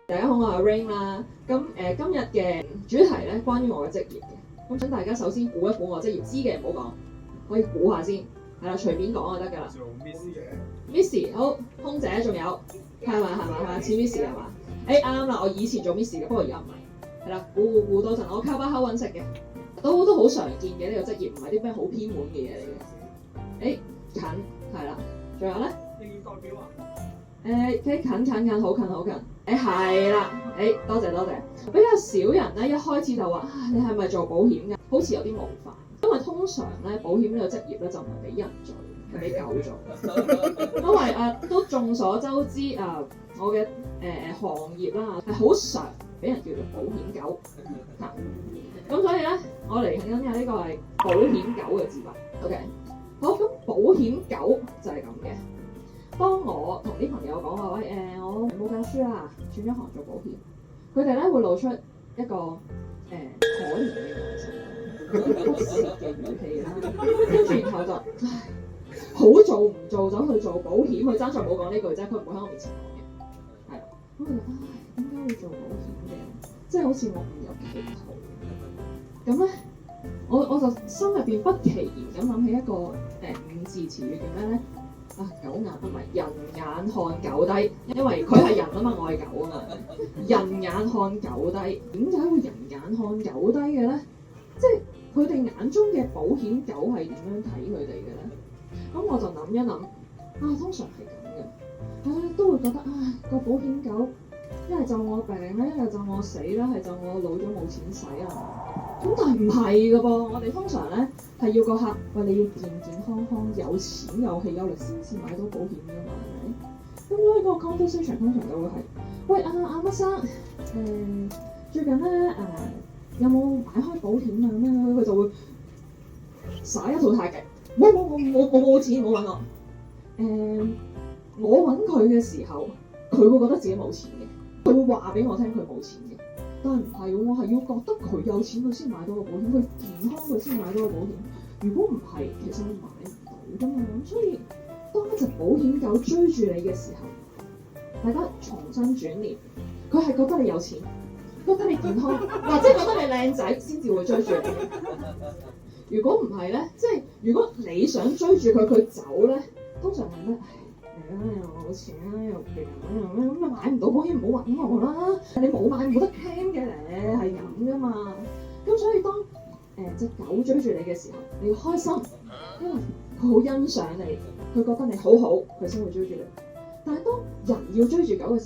大家好，我係 Rain 啦。咁今日嘅主題咧，關於我嘅職業嘅。咁想大家首先估一估我職業，知嘅唔好講，可以估下先。係啦，隨便講就得㗎啦。做 Miss 嘅 Miss 好，空姐仲有係咪似 Miss 係嘛？啱啦，我以前做 Miss 嘅，不過而家唔係。係啦，估多陣，我靠把口揾食嘅，都好常見嘅呢個職業，唔係啲咩好偏門嘅嘢嚟嘅。近係啦，仲有咧？應代表啊？近，好近。係啦，多謝。比較少人咧，一開始就話你係咪做保險㗎？好似有啲冒犯，因為通常咧保險呢個職業咧就唔係俾人做，係俾狗做。因為都眾所周知我嘅行業啦係好常俾人叫做保險狗。咁所以咧，我嚟緊嘅呢個係保險狗嘅字幕。OK， 好，咁保險狗就係咁嘅。當我同啲朋友講話我冇教書啦，轉咗行做保險，佢哋咧會露出一個可憐嘅眼神，不屑嘅語氣啦，跟住然後就好做唔做走去做保險，佢爭在冇講呢句啫，佢唔會喺我面前講嘅，係啦，咁佢就點解會做保險嘅？即係好似我唔有企圖咁咧，我就心入邊不其然咁諗起一個五字詞語叫咩咧？狗眼唔係人眼看狗低，因為佢係人啊嘛，我係狗啊嘛。人眼看狗低，點解會人眼看狗低嘅咧？即係佢哋眼中嘅保險狗係點樣睇佢哋嘅咧？咁我就諗一諗，通常係咁嘅，都會覺得個保險狗一係就我病啦，一係就我死啦，係就我老咗冇錢使啊。咁但係唔係㗎噃，我哋通常咧係要個客，你要健健康康、有錢有氣有力先買到保險㗎嘛，係咪？咁所以個 conversation 通常都會係，喂乜生，最近咧有冇買開保險啊？咩佢就會耍一套太極，冇錢，冇揾我揾佢嘅時候，佢會覺得自己冇錢嘅，佢會話俾我聽佢冇錢嘅。但係唔係喎，我係要覺得佢有錢佢先買到個保險，佢健康佢先買到個保險。如果唔係，其實佢買唔到㗎嘛。咁所以當一隻保險狗追住你嘅時候，大家重新轉念，佢係覺得你有錢，覺得你健康，或者覺得你靚仔先至會追住你。如果唔係咧，即係如果你想追住佢，佢走咧，通常係咩？又冇錢啦，又病啦，咁就買唔到保險，唔好揾我啦。你冇買冇得 claim 嘅咧，係咁噶嘛。咁所以當隻狗追住你嘅時候，你要開心，因為佢好欣賞你，佢覺得你好好，佢先會追住你。但係當人要追住狗嘅時候，